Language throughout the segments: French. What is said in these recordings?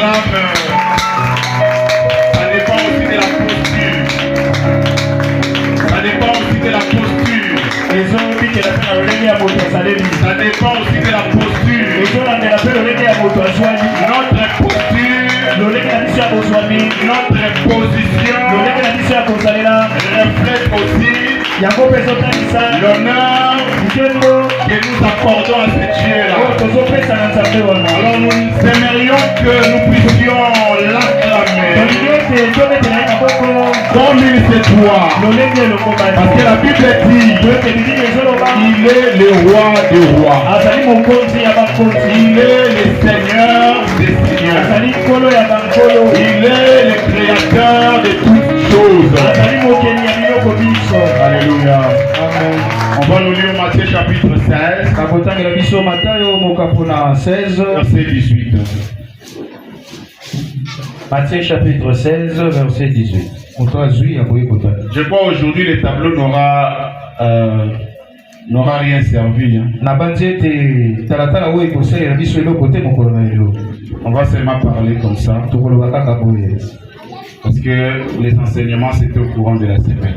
acclame. Ça dépend aussi de la posture. Ça dépend aussi de la posture. Ça dépend aussi de la posture. Notre posture, notre position reflète aussi l'honneur que nous accordons à ce Dieu-là. Alors nous aimerions que nous puissions l'acclamer comme il se doit. Parce que la Bible dit il est le roi des rois. Il est le Seigneur des seigneurs. Il est le créateur de toutes choses. Alléluia. Amen. On va nous lire Matthieu chapitre 16, verset 18. Matthieu chapitre 16, verset 18. Je crois aujourd'hui le tableau n'aura rien servi. On va seulement parler comme ça. Parce que les enseignements c'était au courant de la semaine.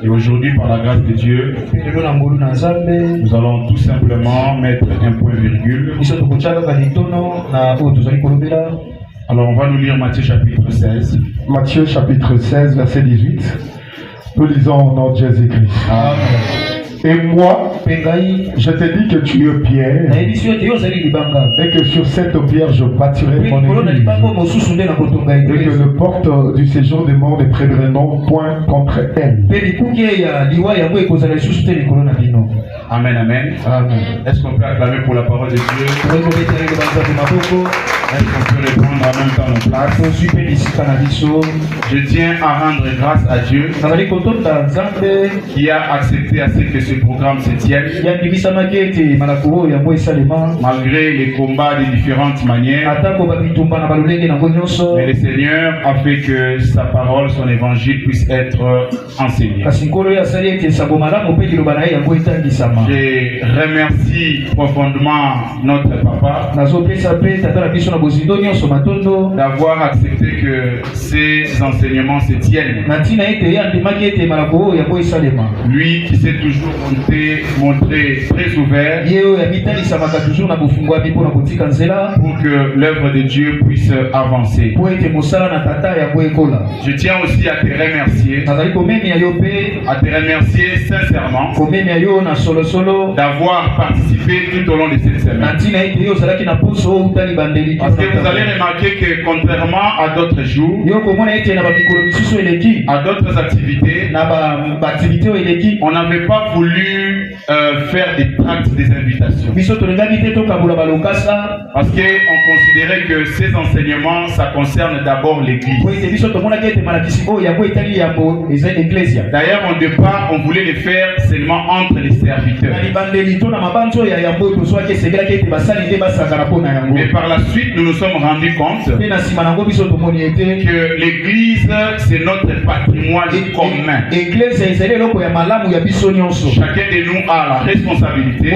Et aujourd'hui, par la grâce de Dieu, nous allons tout simplement mettre un point virgule. Alors on va nous lire Matthieu chapitre 16. Matthieu chapitre 16, verset 18. Nous lisons au nom de Jésus-Christ. Amen. Et moi, je te dis que tu es Pierre, et que sur cette pierre je bâtirai mon église, et que le porte du séjour des morts ne prévaudront point contre elle. Amen, amen. Amen. Est-ce qu'on peut acclamer pour la parole de Dieu? Est-ce qu'on peut répondre en même temps nos places? Je tiens à rendre grâce à Dieu qui a accepté à ce que ce programme se tienne malgré les combats de différentes manières. Mais le Seigneur a fait que sa parole, son évangile puisse être enseigné. Je remercie profondément notre papa d'avoir accepté que ces enseignements se tiennent. Lui qui s'est toujours montré très ouvert pour que l'œuvre de Dieu puisse avancer. Je tiens aussi à te remercier sincèrement d'avoir participé tout au long de cette semaine. Parce que vous allez remarquer que contrairement à d'autres jours, à d'autres activités, on n'avait pas voulu faire des tracts des invitations. Parce qu'on considérait que ces enseignements, ça concerne d'abord l'Église. D'ailleurs, au départ, on voulait les faire seulement entre les serviteurs. Mais par la suite, nous nous sommes rendus compte que l'Église, c'est notre patrimoine commun. Chacun de nous a la responsabilité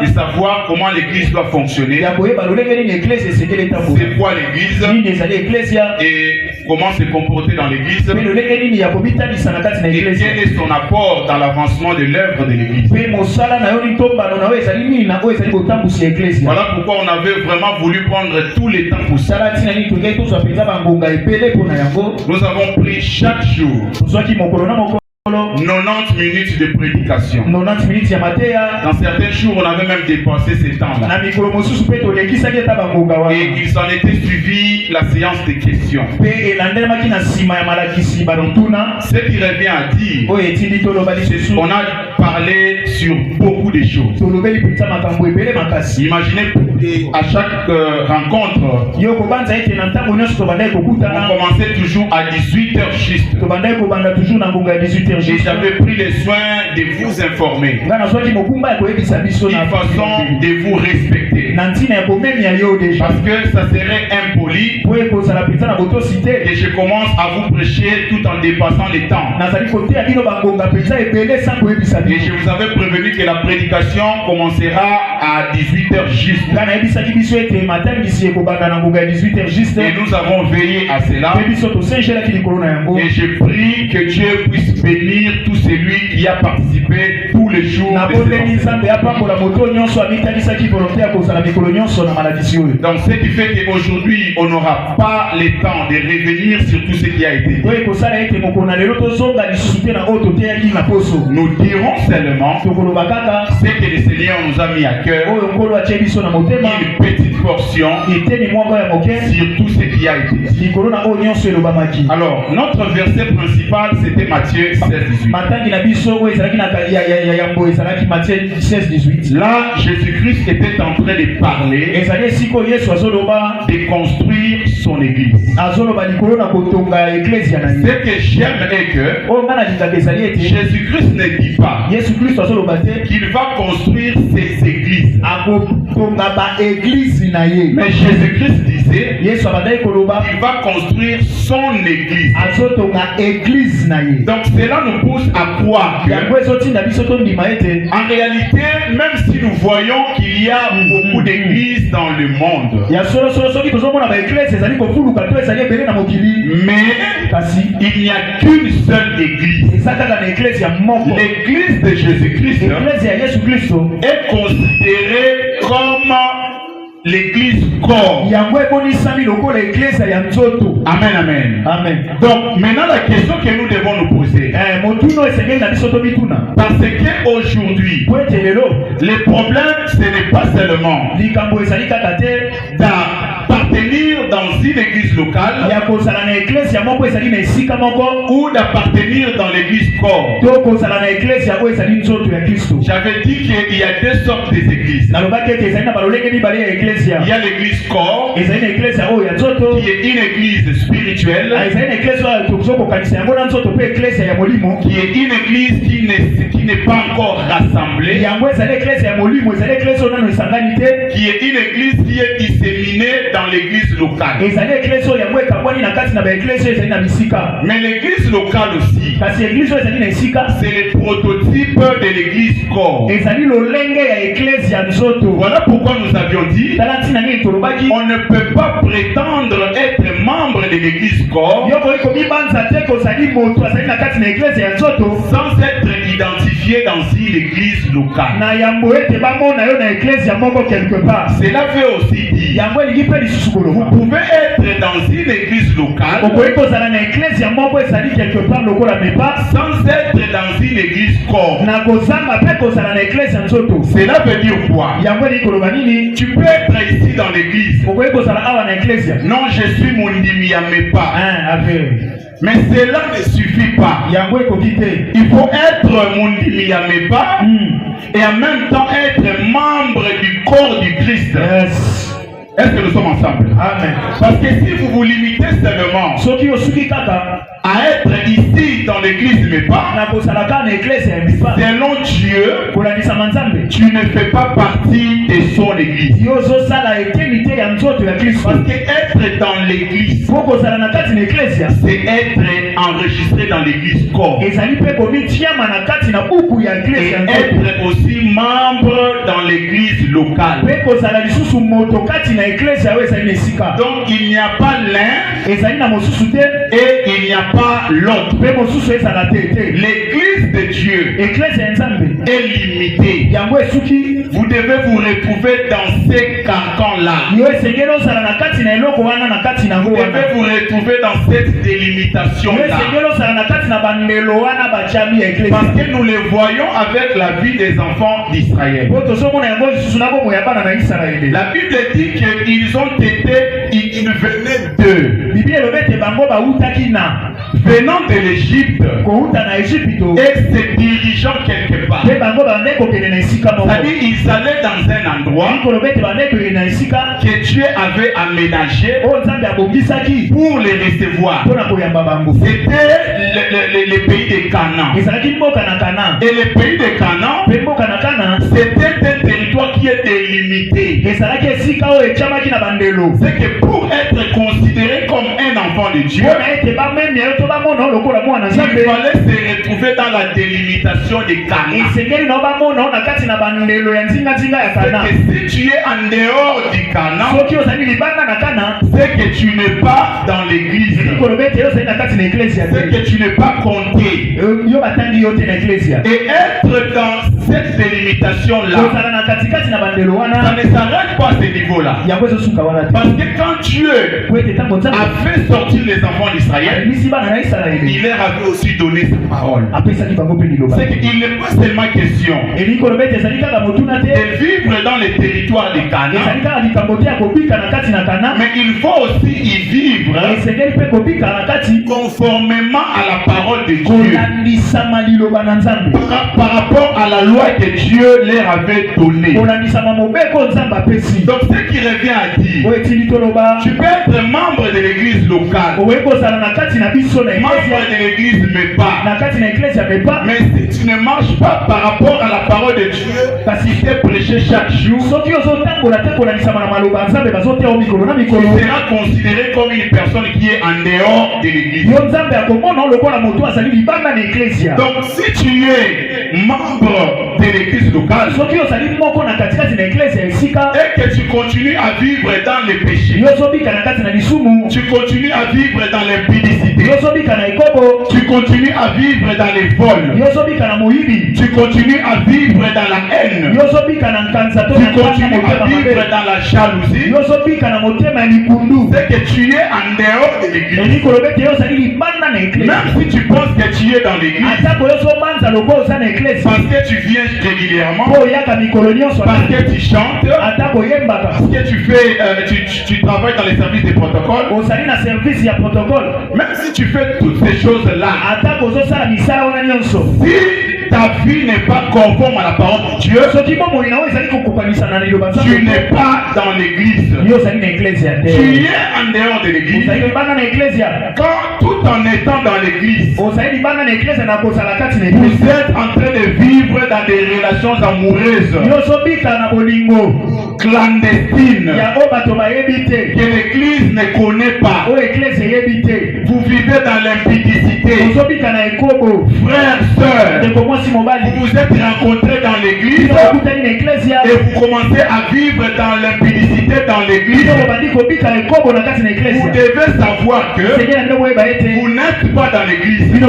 de savoir comment l'Église doit fonctionner. C'est quoi l'Église et comment se comporter dans l'Église et quel est son apport dans l'avancement de l'œuvre de l'Église. Voilà pourquoi on avait vraiment voulu prendre tout le temps pour ça. Nous avons pris chaque jour 90 minutes de prédication. Dans certains jours, on avait même dépassé ces temps-là. Et il s'en était suivi la séance de questions. Ce qui revient à dire, on a parlé sur beaucoup de choses. Imaginez à chaque rencontre, on commençait toujours à 18h juste. Et j'avais pris le soin de vous informer, une façon de vous respecter. Parce que ça serait impoli que je commence à vous prêcher tout en dépassant les temps. Et je vous avais prévenu que la prédication commencera à 18h juste. Et nous avons veillé à cela. Et je prie que Dieu puisse bénir tout celui qui a participé tous les jours de cette enseignement. Donc ce qui fait qu'aujourd'hui on n'aura pas le temps de revenir sur tout ce qui a été. Nous dirons seulement ce que le Seigneur nous a mis à cœur, une petite portion sur tout ce qui a été dit. Alors notre verset principal c'était Matthieu 16-18. Là Jésus-Christ était en train de parler de construire son église. Ce que j'aime est que Jésus-Christ ne dit pas qu'il va construire ses églises. Mais Jésus-Christ disait qu'il va construire son église. Donc cela nous pousse à croire que, en réalité, même si nous voyons qu'il y a beaucoup d'églises dans le monde, mais il n'y a qu'une seule église. L'église de Jésus-Christ est considérée comme l'église corps. Amen, amen. Donc maintenant la question que nous devons nous poser, parce qu'aujourd'hui le problème ce n'est pas seulement d'appartenir dans une église locale ou d'appartenir dans l'église corps. J'avais dit qu'il y a deux sortes d'églises. Il y a l'église corps qui est une église spirituelle, qui est une église qui n'est pas encore rassemblée, qui est une église qui est disséminée dans l'église locale. Mais l'église locale aussi, c'est le prototype de l'église corps. Voilà pourquoi nous avions dit on ne peut pas prétendre être membre de l'église corps sans être identifié dans une église locale. Cela veut aussi dire vous pouvez être dans une église locale sans être dans une église corps. Cela veut dire quoi? Tu peux être ici dans l'église. Non, je suis Mundimi Amepa. Mais cela ne suffit pas. Il faut être Mundimi Amepa et en même temps être membre du corps du Christ. Est-ce que nous sommes ensemble? Amen. Parce que si vous vous limitez seulement à être ici dans l'église mais pas selon Dieu, tu ne fais pas partie de son église. Parce que être dans l'église, c'est être enregistré dans l'église corps. Et être aussi membre dans l'église locale. Donc il n'y a pas l'un et il n'y a pas l'autre. L'église de Dieu est limitée. Vous devez vous retrouver dans ces carcans-là. Vous devez vous retrouver dans cette délimitation-là. Parce que nous les voyons avec la vie des enfants d'Israël. La Bible dit qu'ils ont été, ils venaient d'eux. Venant de l'Égypte et se dirigeant quelque part. C'est-à-dire ils allaient dans un endroit que Dieu avait aménagé pour les recevoir. C'était le pays de Canaan. Et le pays de Canaan, c'était un territoire qui est délimité. C'est que pour être considéré comme un enfant de Dieu, fallait se retrouver dans la délimitation des Cana. C'est que si tu es en dehors du Cana, c'est que tu n'es pas dans l'église. C'est que tu n'es pas compté. Et être dans cette délimitation-là, ça ne s'arrête pas à ce niveau-là. Parce que quand Dieu a fait sortir les enfants d'Israël, il leur avait aussi donné sa parole. C'est qu'il n'est pas seulement question de vivre dans les territoires des Canaan, mais il faut aussi y vivre conformément à la parole de Dieu, par rapport à la loi que Dieu leur avait donnée. Donc ce qui revient à dire, tu peux être membre de l'église locale, membre de l'église mais mais si tu ne marches pas par rapport à la parole de Dieu, parce qu'il t'est prêché chaque jour, tu seras considéré comme une personne qui est en dehors de l'église. Donc si tu es membre de l'église locale et que tu continues à vivre dans les péchés, tu continues à vivre dans l'impudicité, tu continues à vivre dans les vols, tu continues à vivre dans la haine, tu continues à vivre dans la jalousie, c'est que tu es en dehors de l'église. Même si tu penses que tu es dans l'église, parce que tu viens régulièrement, parce que tu chantes, parce que tu fais, tu travailles dans les services de protocole, même si tu fais toutes ces choses-là, si ta vie n'est pas conforme à la parole de Dieu, tu n'es pas dans l'église. Tu es en dehors de l'église. Quand tout en étant dans l'église, vous êtes en train de vivre dans des relations amoureuses clandestines que l'église ne connaît pas. Vous vivez dans l'impudicité. Frères, sœurs, vous vous êtes rencontrés dans l'église et vous commencez à vivre dans l'impudicité dans l'église. Vous devez savoir que vous n'êtes pas dans l'église. Vous êtes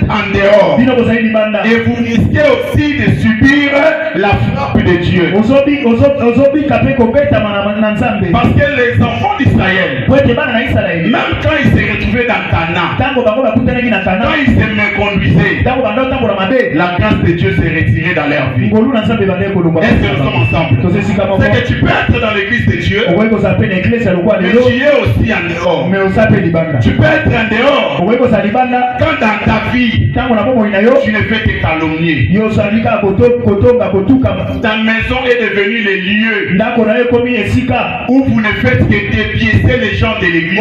en dehors. Et vous risquez aussi de subir la frappe de Dieu. Parce que les enfants d'Israël, même quand ils se retrouvaient dans Canaan, quand ils se méconduisaient, la grâce de Dieu s'est retirée dans leur vie. Est-ce que nous sommes ensemble? C'est que tu peux être dans l'église de Dieu, mais tu es aussi en dehors. Tu peux être en dehors quand dans ta vie tu ne fais que calomnier. Ta maison est devenue le lieu où vous ne faites que dépiécer les gens de l'église.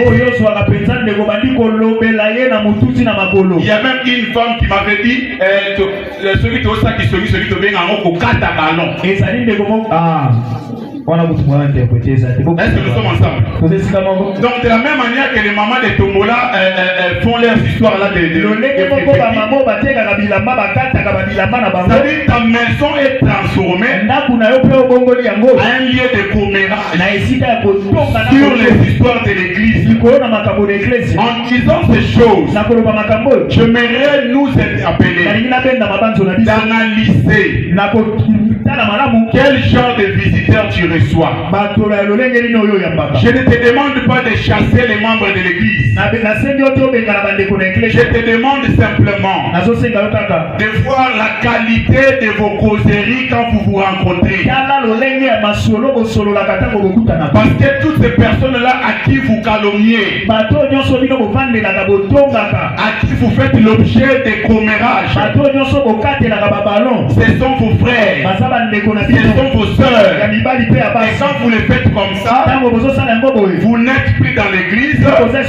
Il y a même une femme qui m'avait dit celui qui osa qui celui qui vient en haut au kata ballon. Est-ce que nous sommes ensemble? Donc de la même manière que les mamans de Tombola font leurs histoires là de ta maison est transformée à un lieu de commérage sur les histoires de l'église. En disant ces choses, j'aimerais nous appeler d'analyser quel genre de visiteurs tu reçois. Je ne te demande pas de chasser les membres de l'église. Je te demande simplement de voir la qualité de vos causeries quand vous vous rencontrez. Parce que toutes ces personnes-là à qui vous calomniez, à qui vous faites l'objet de commérages, ce sont vos frères, ce sont vos soeurs. Et quand vous le faites comme ça, vous n'êtes plus dans l'église, vous êtes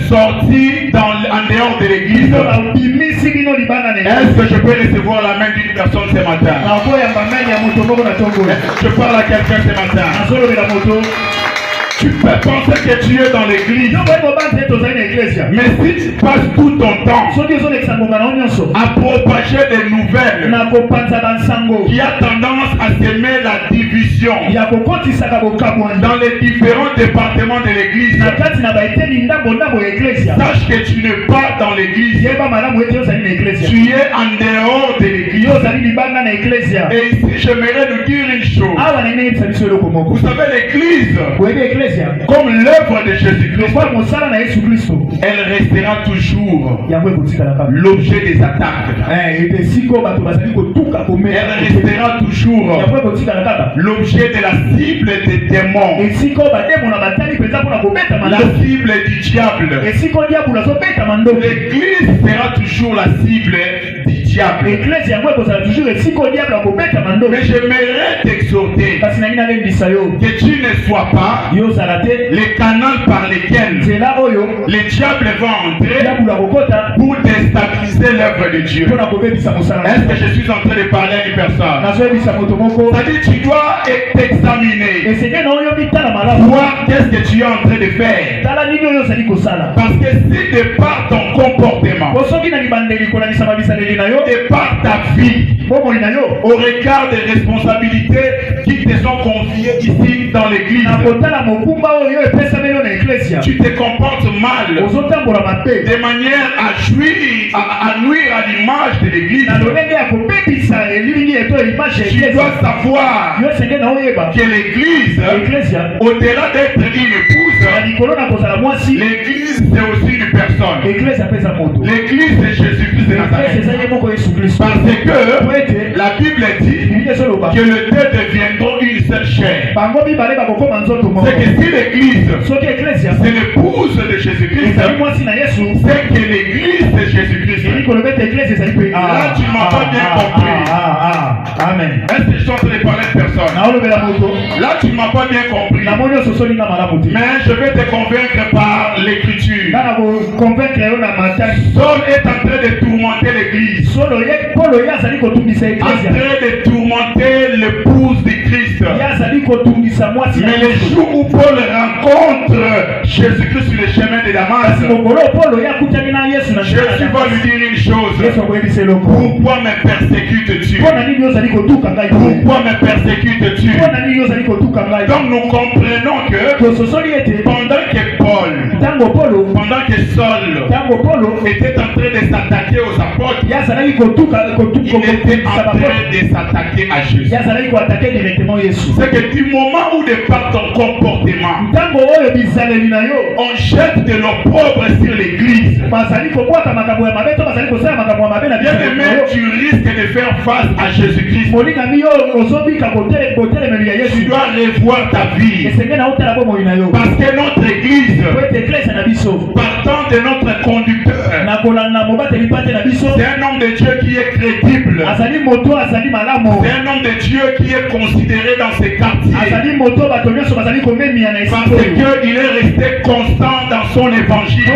sortis en dehors de l'église. Est-ce que je peux recevoir la main d'une personne ce matin? Je parle à quelqu'un ce matin. Tu peux penser que tu es dans l'église. Mais si tu passes tout ton temps à propager des nouvelles qui a tendance à semer la division dans les différents départements de l'église, sache que tu n'es pas dans l'église. Tu es en dehors de l'église. Et ici, j'aimerais nous dire une chose. Vous savez, l'église, comme l'œuvre de Jésus-Christ, elle restera toujours l'objet des attaques. Elle restera toujours l'objet de la cible des démons, la cible du diable. L'église sera toujours la cible du diable. Mais j'aimerais t'exhorter que tu ne sois pas les canaux par lesquels les diables vont entrer pour déstabiliser l'œuvre de Dieu. Est-ce que je suis en train de parler à une personne? C'est-à-dire tu dois t'examiner, voir qu'est-ce que tu es en train de faire. Parce que si de par ton comportement, de par ta vie, au regard des responsabilités qui te sont confiées ici dans l'église, tu te comportes mal de manière à nuire à l'image de l'église. Tu dois savoir que l'église, au-delà d'être une épouse, l'église c'est aussi une personne. L'église c'est Jésus-Christ de Nazareth. Parce que la Bible dit que les deux deviendront une seule chair. C'est que si l'église c'est l'épouse de Jésus-Christ, c'est que l'église c'est Jésus-Christ. Là tu ne m'as pas bien compris. Amen. Est-ce que je suis en train de parler de personne? Là tu ne m'as pas bien compris. Mais je vais te convaincre par l'écriture. Saul est en train de tourmenter l'église, en train de tourmenter l'épouse de Christ. Mais le jour où Paul rencontre Jésus-Christ sur le chemin de Damas, Jésus va lui dire une chose: pourquoi me persécutes-tu? Pourquoi me persécutes-tu? Donc nous comprenons que pendant que Saul était en train de s'attaquer aux apôtres, il était en train de s'attaquer à Jésus. C'est que du moment où de par ton comportement on jette de l'opprobre sur l'église, bien aimé, tu risques de faire face à Jésus-Christ. Tu dois revoir ta vie. Parce que notre église, partant de notre conducteur, c'est un homme de Dieu qui est crédible. C'est un homme de Dieu qui est considéré dans ses quartiers. Parce qu'il est resté constant dans son évangile.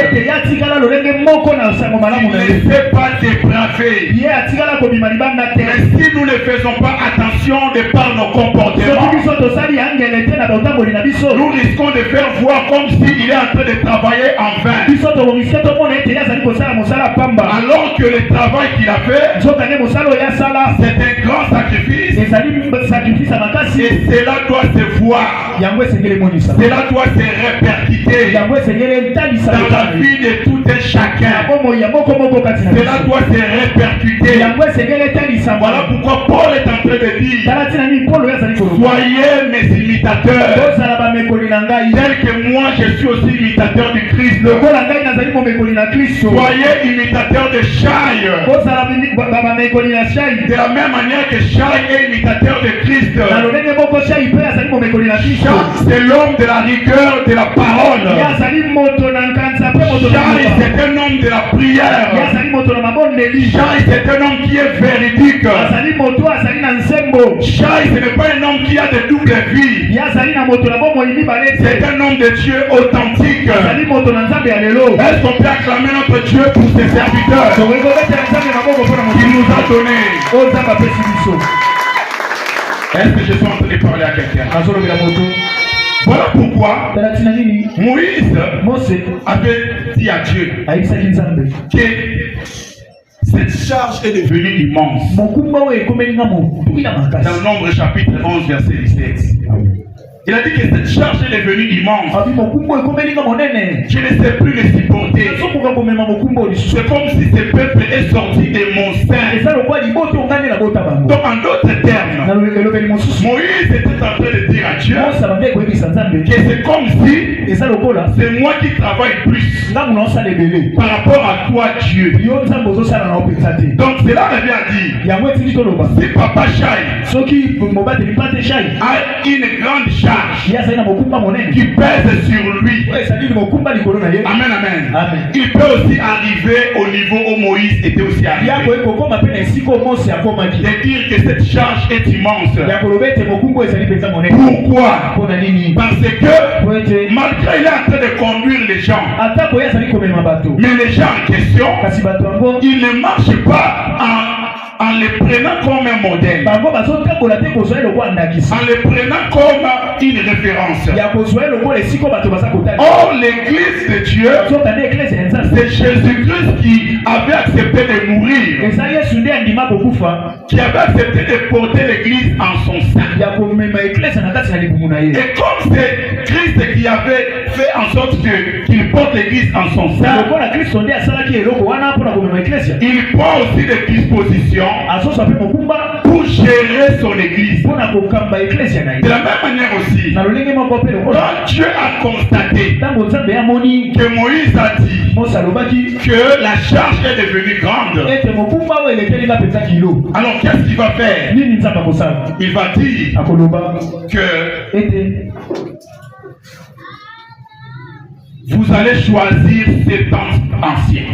Il ne s'est pas dépravé. Mais si nous ne faisons pas attention de par nos comportements, nous risquons de faire voir comme s'il est en train de travailler en vain. Alors que le travail qu'il a fait, c'est un grand sacrifice. Et cela doit se voir. Cela doit se répercuter dans la vie de tout un chacun. Cela doit se répercuter. Voilà pourquoi Paul est en train de dire: soyez mes imitateurs, tel que moi je suis aussi imitateur du Christ. Soyez imitateurs de Shai, de la même manière que Shai est imitateur de Christ. Shai, c'est l'homme de la rigueur de la parole. Shai, c'est un homme de la prière. Shai, c'est un homme qui est véridique. Shai, ce n'est pas un homme qui a de double vie. C'est un homme de Dieu authentique. Est-ce qu'on peut acclamer notre Dieu pour ses serviteurs qu'il nous a donnés? Est-ce que je suis en train de parler à quelqu'un? Voilà pourquoi Moïse avait dit à Dieu que cette charge est devenue immense. Dans Nombre chapitre 11 verset 17. Il a dit que cette charge est devenue immense. Je ne sais plus les supporter. C'est comme si ce peuple est sorti de mon sein. Donc en d'autres termes, Moïse était en train de dire à Dieu que c'est comme si c'est moi qui travaille plus par rapport à toi Dieu. Donc cela revient à dire, si Papa Chai a une grande charge qui pèse sur lui. Amen, amen. Il peut aussi arriver au niveau où Moïse était aussi arrivé. De dire que cette charge est immense. Pourquoi? Parce que malgré il est en train de conduire les gens, mais les gens en question, ils ne marchent pas en les prenant comme un modèle, en les prenant comme une référence. Or, l'église de Dieu, c'est Jésus-Christ qui avait accepté de mourir, qui avait accepté de porter l'église en son sein. Et comme c'est Christ qui avait fait en sorte qu'il porte l'église en son sein, il prend aussi des dispositions pour gérer son église. De la même manière aussi, quand Dieu a constaté que Moïse a dit que la charge est devenue grande, alors qu'est-ce qu'il va faire? Il va dire que vous allez choisir 70 anciens.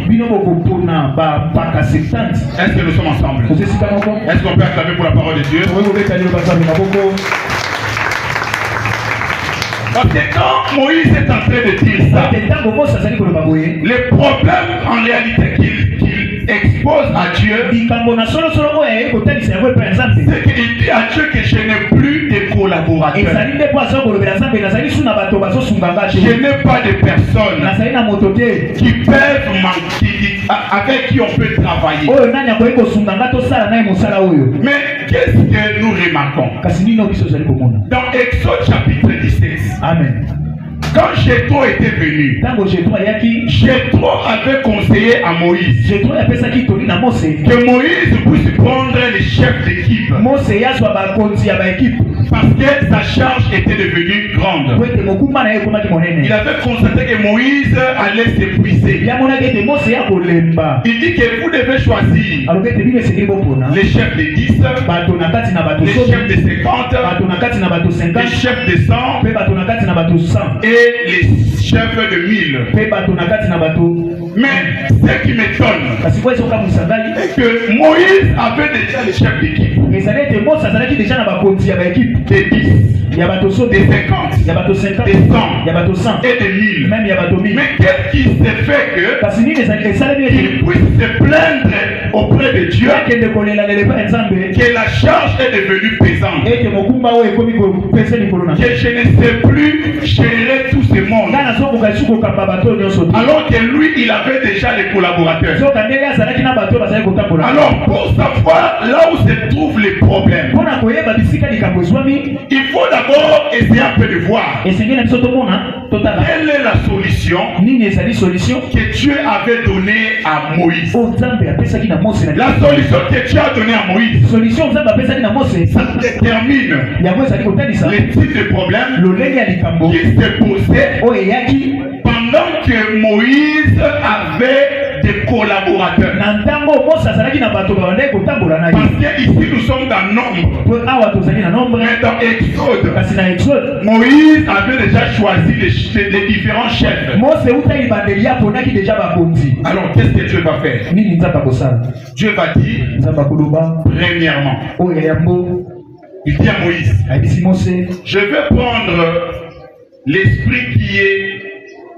Est-ce que nous sommes ensemble? Est-ce qu'on peut acclamer pour la parole de Dieu? Parce que quand Moïse est en train de dire ça, le problème en réalité qu'il expose à Dieu, c'est qu'il dit à Dieu que je n'ai plus de collaborateurs. Je n'ai pas de personnes qui peuvent avec qui on peut travailler. Mais qu'est-ce que nous remarquons? Dans Exode chapitre 17, Amen. Quand Jéthro était venu, Jéthro avait conseillé à Moïse que Moïse puisse prendre les chefs d'équipe parce que sa charge était devenue grande. Il avait constaté que Moïse allait s'épuiser. Il dit que vous devez choisir les chefs de 10, les chefs de 50, les chefs de 100 et les chefs de 1000. Mais ce qui m'étonne, c'est que Moïse avait déjà les chefs d'équipe. Des 10, des 50, des 100 et des 1000. Mais qu'est-ce qui s'est fait que qu'il puisse se plaindre auprès de Dieu que la charge est devenue pesante, que je ne sais plus gérer tout ce monde, alors que lui il avait déjà les collaborateurs. Alors pour savoir là où se trouvent les problèmes, il faut d'abord essayer un peu de voir quelle est la solution que Dieu avait donnée à Moïse. La solution que Dieu a donnée à Moïse, ça détermine les types de problèmes qui se posaient pendant que Moïse avait des collaborateurs. Parce que ici nous sommes dans Nombre. Mais dans Exode, Moïse avait déjà choisi les différents chefs. Alors qu'est-ce que Dieu va faire? Dieu va dire, premièrement, il dit à Moïse, je vais prendre l'esprit qui est.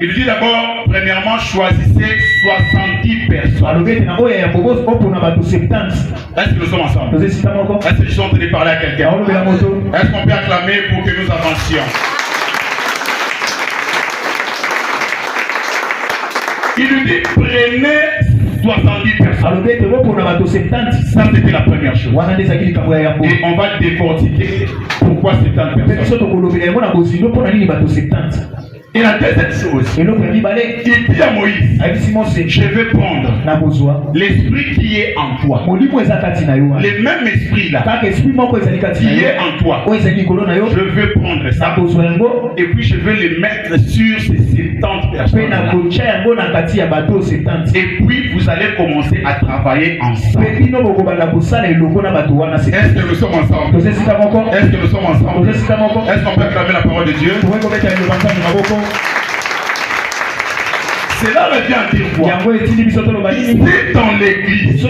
Il dit d'abord, premièrement, choisissez 70 personnes. Est-ce que nous sommes ensemble? Est-ce que je suis en train de parler à quelqu'un? Est-ce qu'on peut acclamer pour que nous avancions? Il lui dit, prenez 70 personnes. Ça, c'était la première chose. Et on va décortiquer pourquoi 70 personnes. Et la deuxième chose, il dit à Moïse, je vais prendre l'esprit qui est en toi. Le même esprit là, qui est en toi. Je vais prendre ça. Et puis je vais le mettre sur ces 70 personnes là. Et puis vous allez commencer à travailler ensemble. Est-ce que nous sommes ensemble? Est-ce que nous sommes ensemble? Est-ce qu'on peut acclamer la parole de Dieu? Cela veut bien dire quoi? Ici dans l'église,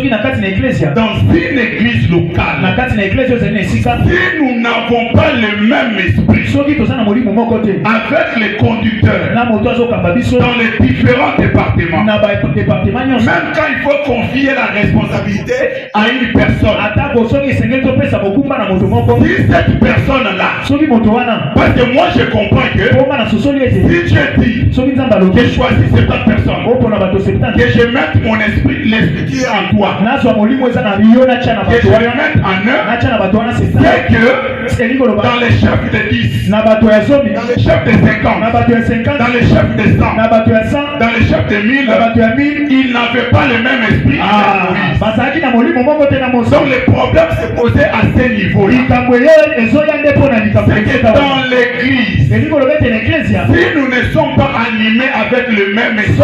dans une église locale, si nous n'avons pas le même esprit avec les conducteurs dans les différents départements, même quand il faut confier la responsabilité à une personne, si cette personne-là, parce que moi je comprends que si Dieu dit que choisis cette personne, que je mette mon esprit, l'esprit qui est en toi, que je le mette en eux, c'est que dans les chefs de 10, dans les chefs de 50, dans les chefs de 100, dans les chefs de 1000, ils n'avaient pas le même esprit. Donc le problème se posait à ce niveau-là. C'est que dans l'église, si nous ne sommes pas animés avec le même esprit, si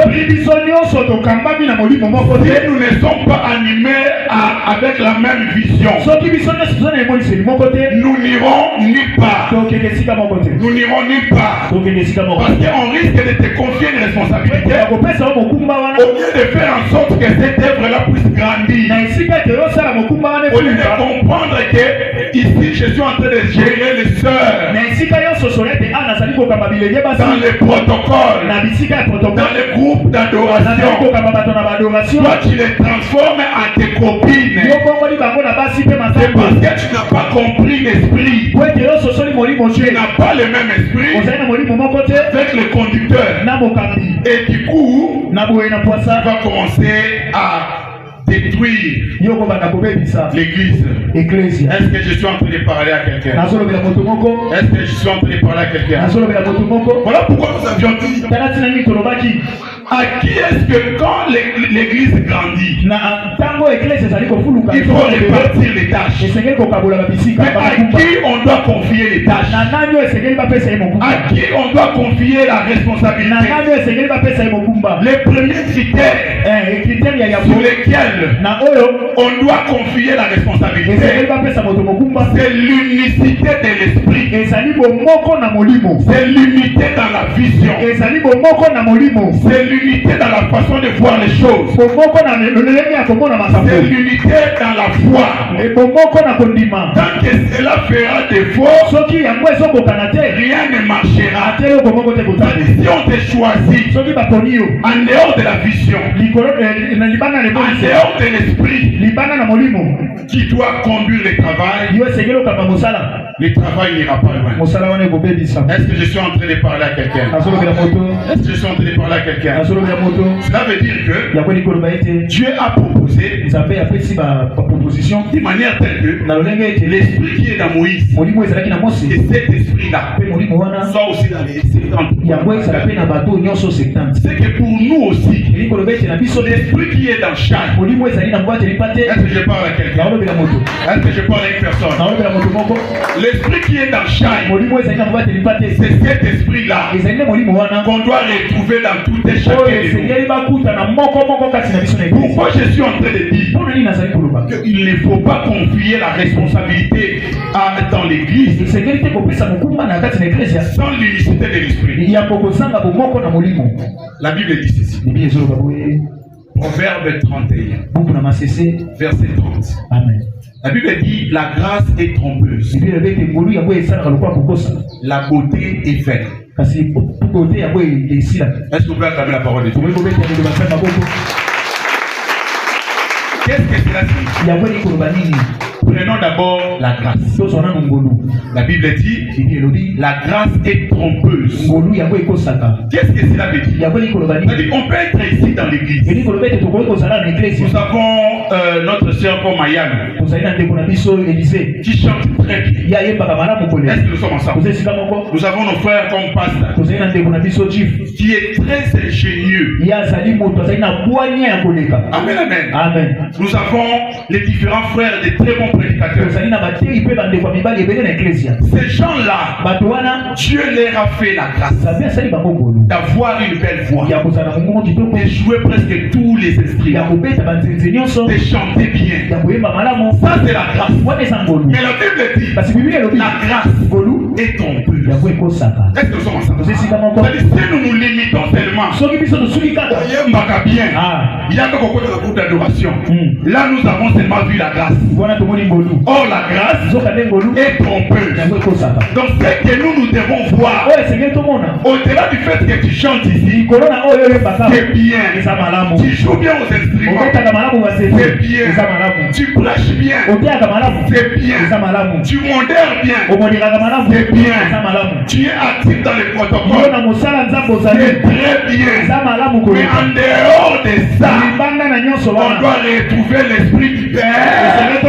nous ne sommes pas animés avec la même vision, nous n'irons nulle part. Nous n'irons nulle part. Parce qu'on risque de te confier une responsabilité au lieu de faire en sorte que cette œuvre-là puisse grandir. Au lieu de comprendre que ici je suis en train de gérer les sœurs dans les protocoles, dans les groupes d'adoration. Toi tu les transformes en tes copines. C'est parce que tu n'as pas compris l'esprit. Tu n'as pas le même esprit avec le conducteur. Et du coup, tu vas commencer à détruire l'église. Est-ce que je suis en train de parler à quelqu'un? Est-ce que je suis en train de parler à quelqu'un? Voilà pourquoi nous avions dit à qui est-ce que quand l'église grandit, il faut répartir les tâches. Mais à qui on doit confier les tâches? À qui on doit confier la responsabilité? Les premiers critères sur lesquels on doit confier la responsabilité, c'est l'unicité de l'esprit. C'est l'unité dans la vision. C'est l'unité dans la façon de voir les choses. C'est l'unité dans la foi. Tant que cela fera défaut, rien ne marchera. Si on te choisit en dehors de la vision, en dehors de l'esprit qui doit conduire le travail, le travail n'ira pas loin. Est-ce que je suis en train de parler à quelqu'un? Est-ce que je suis en train de parler à quelqu'un? Cela veut dire que Dieu a proposé de manière telle que l'esprit qui est dans Moïse et cet esprit-là soit aussi dans les 70. C'est que pour nous aussi, l'esprit qui est dans chaque, est-ce que je parle à quelqu'un? Est-ce que je parle à une personne? L'esprit qui est dans chaque, c'est cet esprit-là qu'on doit retrouver dans tout et chacun de nous. Pourquoi je suis en train de dire qu'il ne faut pas confier la responsabilité dans l'église sans l'unicité de l'esprit? La Bible dit ceci. Proverbe 31, verset 30. Amen. La Bible dit la grâce est trompeuse. La beauté est vaine. Est-ce que vous pouvez acclamer la parole de Dieu? Qu'est-ce que cela signifie? Prenons d'abord la grâce. La Bible dit la grâce est trompeuse. Qu'est-ce que cela veut dire? C'est-à-dire on peut être ici dans l'église. Nous avons notre sœur comme Mayane qui chante très bien. Est-ce que nous sommes ensemble? Nous avons nos frères comme Pasteur qui est très ingénieux. Amen, amen. Amen. Nous avons les différents frères, des très bons prédicateurs. Ces gens-là, Dieu leur a fait la grâce d'avoir une belle voix, de jouer presque tous les instruments, de chanter bien. Ça c'est la grâce. Mais la Bible dit la grâce est trompeuse. Est-ce que nous sommes ensemble? C'est-à-dire si nous nous limitons tellement, bien, il y a que beaucoup de groupe d'adoration. Là nous avons seulement vu la grâce. Or la grâce est trompeuse. Donc ce que nous devons voir, au-delà du fait que tu chantes ici, c'est bien. Tu joues bien aux instruments, c'est bien. Tu prêches bien, c'est bien. Tu modères bien, c'est bien. Tu es actif dans les protocoles, c'est très bien. Mais en dehors de ça, on doit retrouver l'esprit du Père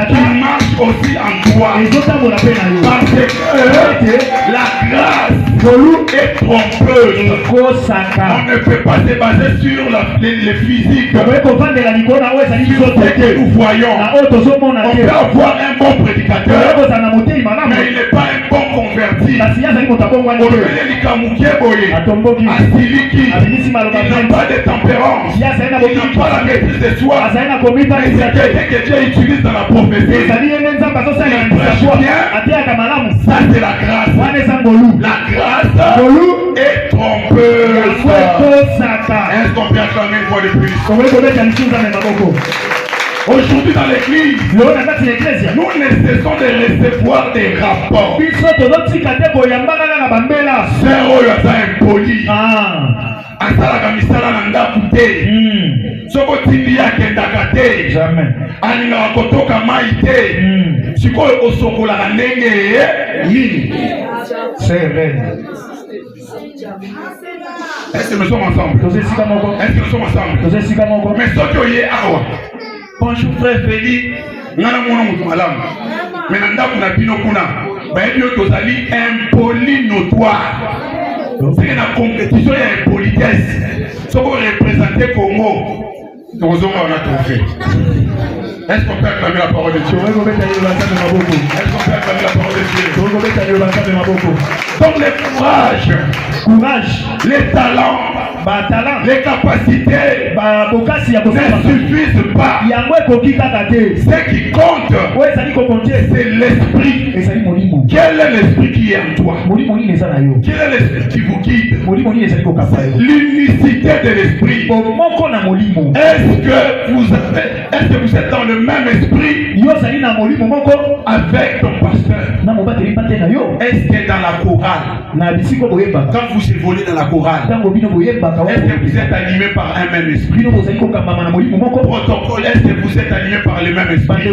qui marche aussi en toi. Parce que la grâce est trompeuse. On ne peut pas se baser sur le physique, sur ce que nous voyons. On peut avoir un bon prédicateur, mais il n'est pas un bon converti. Il n'a pas de tempérance, il n'a pas la maîtrise de soi. Mais c'est quelqu'un que Dieu utilise dans la prophétie. Ça c'est la grâce. La grâce est trompeuse. Est-ce qu'on peut acclamer une fois de plus? Aujourd'hui dans l'église, nous ne cessons de recevoir des rapports. Sœur oyo aza impoli, asalaka misala na ndako te, soko tindi akendaka te, alingaka kotoka mai te, sikoyo osokolaka ndenge nini? C'est vrai. Est-ce que nous sommes ensemble? Est-ce que nous sommes ensemble? Mais soki oye awa, bonjour frère Félix, ngana mona mutu malamu. Mais nanda kuna bino kuna, bayebi yo tozali impoli notoire. C'est une compétition et une politesse. Ce qu'on représente Congo, nous avons un trophée. Est-ce qu'on peut acclamer la parole de Dieu? Est-ce qu'on peut acclamer la parole de Dieu? Donc le courage, les talents, les capacités ne suffisent pas. Ce qui compte, c'est l'esprit. Quel est l'esprit qui est en toi? Quel est l'esprit qui vous guide? L'unicité de l'esprit. Est-ce que vous êtes dans le même esprit avec ton pasteur? Est-ce que dans la chorale, quand vous évoluez dans la chorale, est-ce que vous êtes animé par un même esprit? Protocole, est-ce que vous êtes animé par le même esprit?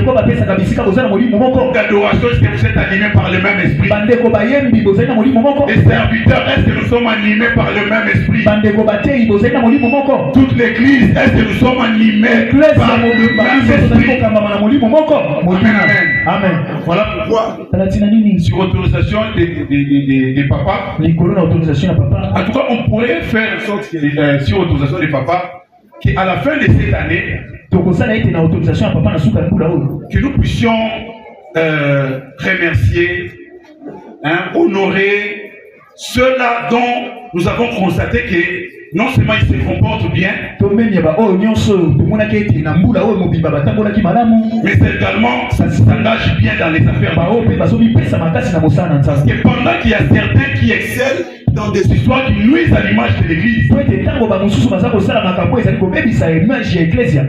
D'adoration, est-ce que vous êtes animé par le même esprit? Les serviteurs, est-ce que nous sommes animés par le même esprit? Toute l'église, est-ce que nous sommes animés par le même esprit? Amen. Amen. Voilà pourquoi, sur autorisation des papas, en tout cas, on pourrait faire en sorte que, sur autorisation des papas, qu'à la fin de cette année, que nous puissions remercier, honorer ceux-là dont nous avons constaté que non seulement ils se comportent bien, mais également ça s'engage bien dans les affaires. Parce que pendant qu'il y a certains qui excellent dans des histoires qui nuisent à l'image de l'église,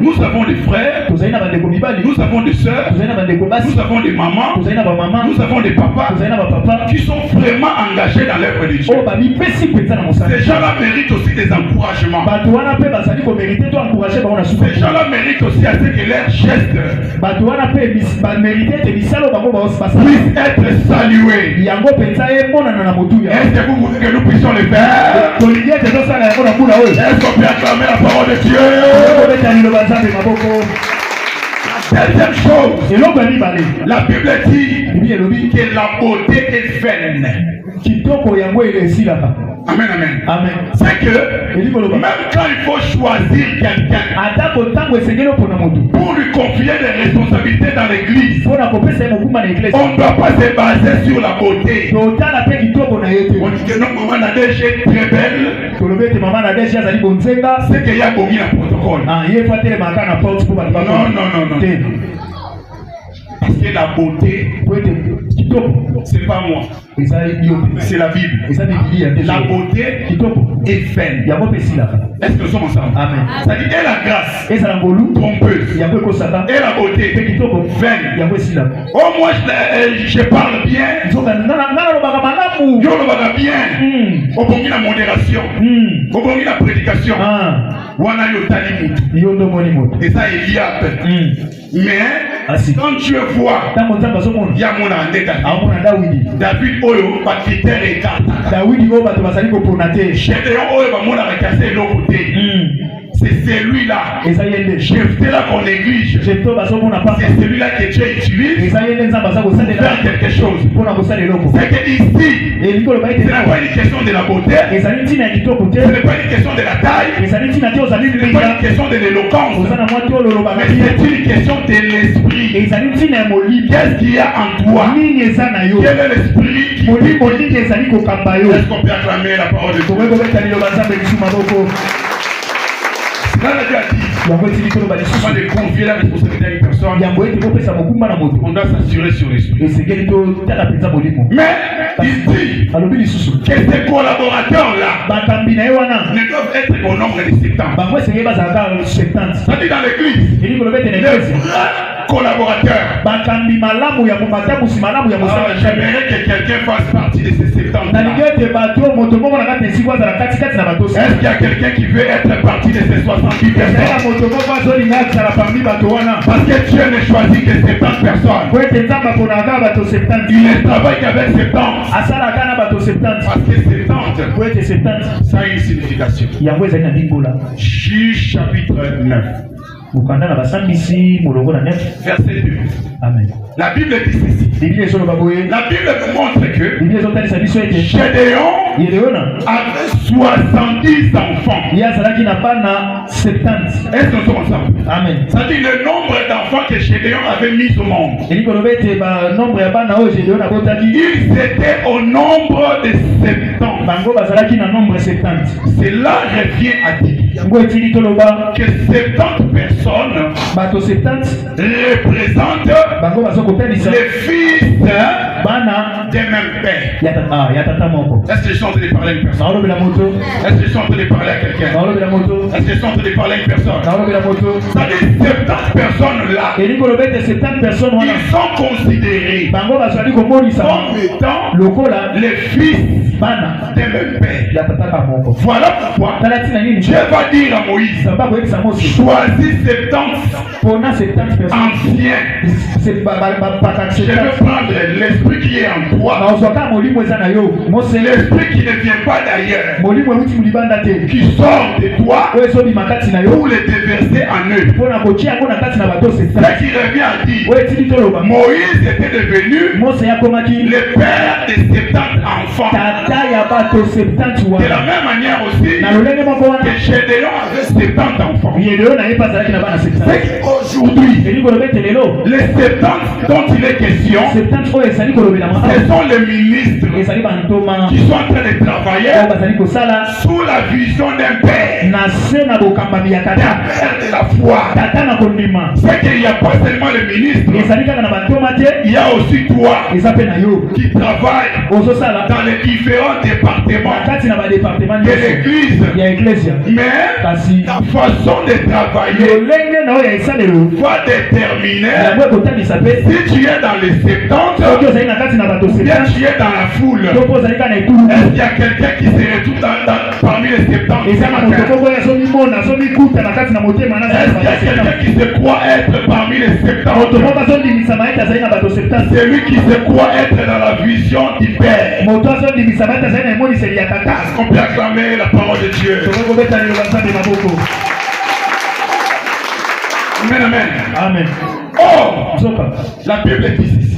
nous avons des frères, nous avons des sœurs, nous avons des mamans, nous avons des papas qui sont vraiment engagés dans leur l'œuvre de Dieu. Ces gens-là méritent aussi des encouragements. Ces gens-là méritent aussi à ce que leurs gestes puissent être salués. Est-ce que vous voulez que nous puissions le faire? Est-ce qu'on peut acclamer la parole de Dieu? Deuxième chose, la Bible dit que la beauté est vaine. Amen, amen. Amen. C'est que même quand il faut choisir quelqu'un pour lui confier des responsabilités dans l'église, on ne doit pas se baser sur la beauté. On dit que non, maman Nadège est très belle. C'est qu'il y a beaucoup de protocole. Non. Parce que la beauté, c'est pas moi. C'est la Bible. La beauté est vaine. Est-ce que nous sommes ensemble? Amen. C'est-à-dire, et la grâce trompeuse. Et la beauté vaine. Oh, moi je parle bien. Je parle bien. Au bon la modération. Au bon la prédication. Et ça est liable. Mais quand tu vois, il y a mon David Oyo, pas critère et carte. Gédéon Oyo, mon a cassé l'autre côté. C'est celui-là. Jephthé là qu'on néglige. C'est celui-là que Dieu utilise pour faire quelque chose. C'est que ici, ce n'est pas une question de la beauté. Ce n'est pas une question de la taille. Ce n'est pas une question de l'éloquence. Mais c'est une question de l'esprit. Qu'est-ce qu'il y a en toi? Quel est l'esprit qui est-ce qu'on peut acclamer la parole de Dieu? Là, Dieu a dit, avant de confier la responsabilité à une personne, on doit s'assurer sur l'esprit. Mais il dit que ces collaborateurs-là ne doivent être au nombre de 70. Ça dit dans l'église, les vrais collaborateurs. J'aimerais que quelqu'un fasse partie de ces 70. Est-ce qu'il y a quelqu'un qui veut être partie de ces 70 personnes? Parce que Dieu ne choisit que 70 personnes. Il ne travaille qu'avec 70. Parce que 70, ça a une signification. Juge chapitre 9. Verset 2. Amen. La Bible dit ceci. La Bible nous montre que Gédéon avait 70 enfants. Est-ce que nous sommes ensemble? Amen. Ça dit le nombre d'enfants que Gédéon avait mis au monde. Ils étaient au nombre de 70. Cela revient à dire que 70 personnes représentent les fils des mêmes pères. Est-ce que je suis en train de parler à une personne? Est-ce que je suis en train de parler à quelqu'un? Est-ce que je suis en train de parler à une personne? Ça dit 70 personnes-là, ils sont considérés comme étant les fils des mêmes pères. Voilà pourquoi Dieu va dire à Moïse, choisis 70 anciens. Je vais prendre l'esprit qui est en toi, l'esprit qui ne vient pas d'ailleurs, qui sort de toi pour les déverser en eux. Ce qui revient à dire, Moïse était devenu le père de 70 enfants. De la même manière aussi que Gédéon avait 70 enfants. C'est qu'aujourd'hui, les 70 dont il est question, ce sont les ministres qui sont en train de travailler sous la vision d'un père, de la foi. C'est qu'il n'y a pas seulement les ministres, il y a aussi toi qui travailles dans les différents départements départements de l'église. Mais ta façon de travailler va déterminer si tu es dans les 70 ou bien tu es dans la foule. Est-ce qu'il y a quelqu'un qui se retrouve parmi les 70? Est-ce qu'il y a quelqu'un qui se croit être parmi les 70? C'est lui qui se croit être dans la vision du Père. Est-ce qu'on peut acclamer la parole de Dieu? Amen, amen. Amen. Oh, la Bible dit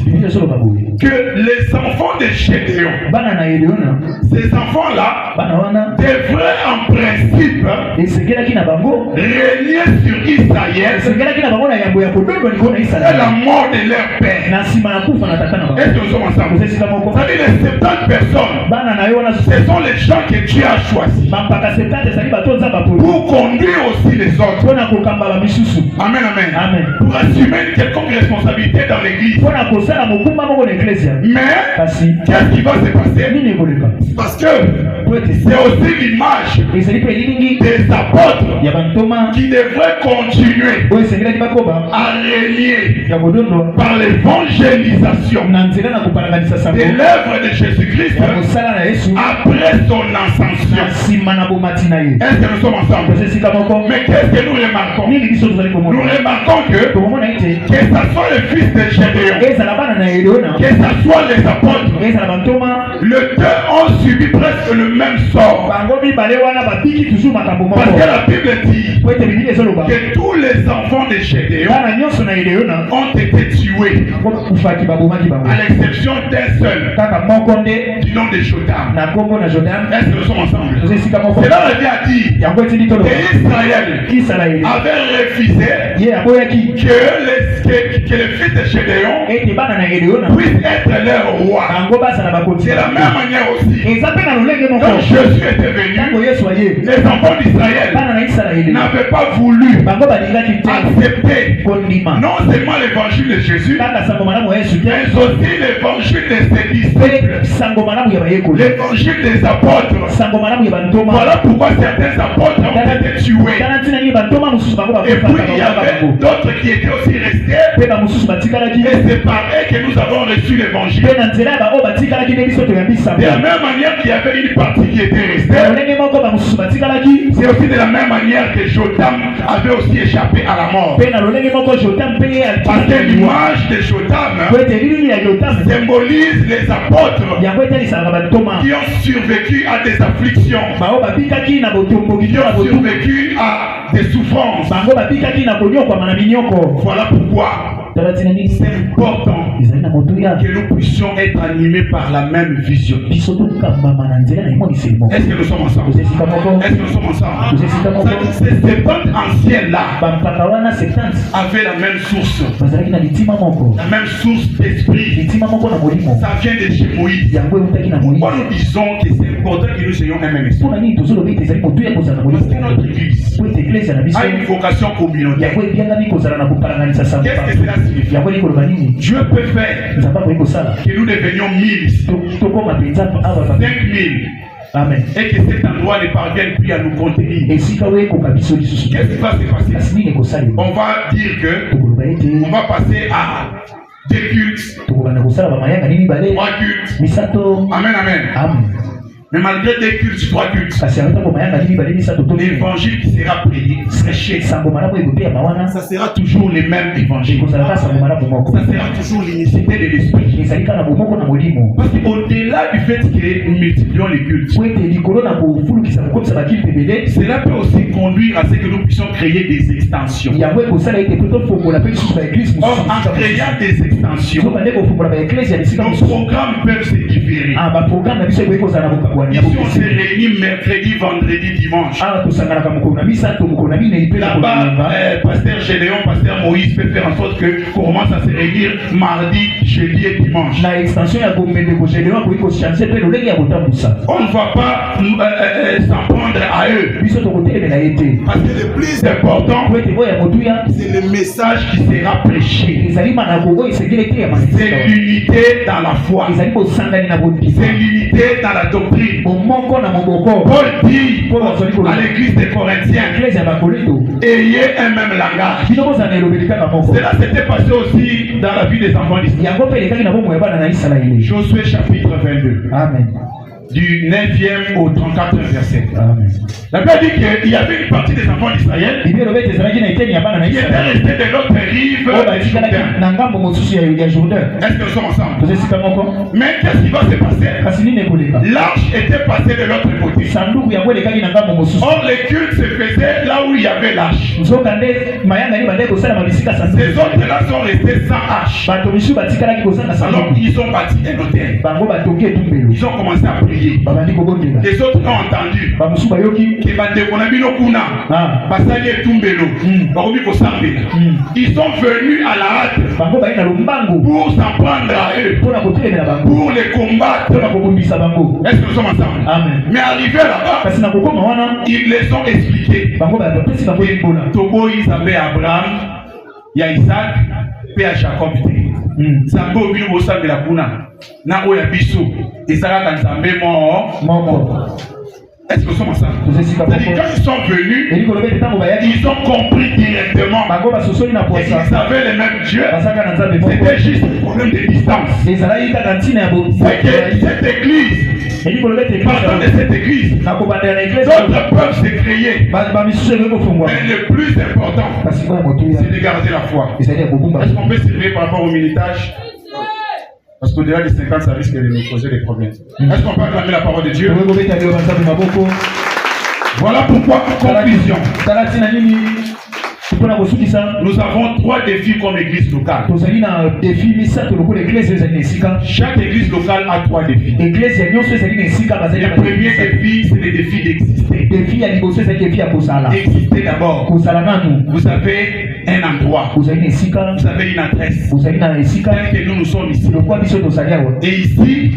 que les enfants de Gédéon, ces enfants-là devraient en principe régner sur Israël et la mort de leur père. Est-ce que nous sommes ensemble? C'est-à-dire les 70 personnes, ce sont les gens que Dieu a choisis pour conduire aussi les autres. Amen, amen. Amen. Pour assumer une quelconque responsabilité dans l'église. Mais qu'est-ce qui va se passer? Parce que c'est aussi l'image des apôtres qui devraient continuer à régner par l'évangélisation de l'œuvre de Jésus-Christ après son ascension. Est-ce que nous sommes ensemble? Mais qu'est-ce que nous remarquons? Nous remarquons que ce soit le fils de Gédéon, que ce soit les apôtres, les deux ont subi presque le même sort. Parce que la Bible dit que tous les enfants de Gédéon ont été tués, à l'exception d'un seul, du nom de Jotam. Est-ce que nous sommes ensemble? Cela revient à dire que Israël avait refusé que le fils de Gédéon puisse être leur roi. C'est la même manière aussi. Quand Jésus était venu, les enfants d'Israël n'avaient pas voulu accepter non seulement l'évangile de Jésus, mais aussi l'évangile de ses disciples, l'évangile des apôtres. Voilà pourquoi certains apôtres ont été tués. Et puis il y avait d'autres qui étaient aussi restés. Et c'est par eux que nous avons reçu l'évangile. De la même manière qu'il y avait une partie qui était restée, c'est aussi de la même manière que Jotam avait aussi échappé à la mort. Parce que l'image de Jotam symbolise les apôtres qui ont survécu à des afflictions, qui ont survécu à des souffrances. Voilà pourquoi c'est important que nous puissions être animés par la même vision. Est-ce que nous sommes ensemble? Est-ce que nous sommes ensemble? Ces 70 anciens-là avaient la même source. La même source d'esprit. Ça vient de chez Moïse. Pourquoi nous disons que c'est important que nous ayons un même esprit? Parce que notre église a une vocation communautaire. Qu'est-ce que cela signifie? Dieu peut faire que nous devenions 1000, 5000. Amen. Et que cet endroit ne parvienne plus à nous contenir. Qu'est-ce qui va se passer? On va dire que on va passer à 2 cultes, 3 cultes. Amen, amen. Mais malgré 2 cultes, 3 cultes, l'évangile qui sera prêché, ça sera toujours les mêmes évangiles. Ça sera toujours l'unicité de l'esprit. Parce qu'au-delà du fait que nous multiplions les cultes, cela peut aussi conduire à ce que nous puissions créer des extensions. Or, en créant des extensions, nos programmes peuvent se différer. Ici, on se réunit mercredi, vendredi, dimanche. Là-bas, Pasteur Gédéon, Pasteur Moïse peut faire en sorte qu'on commence à se réunir mardi, jeudi et dimanche. On ne va pas s'en prendre à eux. Parce que le plus important, c'est le message qui sera prêché. C'est l'unité dans la foi. C'est l'unité dans la doctrine. Paul dit à l'église des Corinthiens, ayez un même langage. Cela s'était passé aussi dans la vie des enfants d'Israël. Josué chapitre 22. Amen. Du 9e au 34e verset. Amen. La Bible dit qu'il y avait une partie des enfants d'Israël qui étaient restés de l'autre rive du Jourdain. Est-ce que nous sommes ensemble? Mais qu'est-ce qui va se passer? L'arche était passée de l'autre côté. Or les cultes se faisaient là où il y avait l'arche. Ces autres-là sont restés sans arche. Alors ils ont bâti un autel. Ils ont commencé à prier. Les autres ont entendu que ils sont venus à la hâte pour s'en prendre à eux, pour les combattre. Est-ce que nous sommes ensemble? Amen. Mais arrivé là-bas, ils les ont expliqué. Tobo, ils avaient Abraham, il y a Isaac, et à Jacob. Zambo vino bosambe la kuna na oya biso ezaka kanzambe mort. Est-ce que nous sommes ensemble? Quand ils sont venus, ils ont compris directement qu'ils avaient les mêmes dieux. C'était juste un problème de distance. C'est que cette église, partant de cette église, d'autres peuvent se créer. Mais le plus important, c'est de garder la foi. Est-ce qu'on peut s'élever par rapport au militage? Parce qu'au-delà des 50, ça risque de nous causer des problèmes. Est-ce qu'on peut acclamer la parole de Dieu? Voilà pourquoi, en conclusion, nous avons 3 défis comme église locale. Chaque église locale a 3 défis. Le premier défi, c'est le défi d'exister. Exister d'abord. Vous avez un endroit. Vous avez une adresse. Tel que nous sommes ici. Et ici,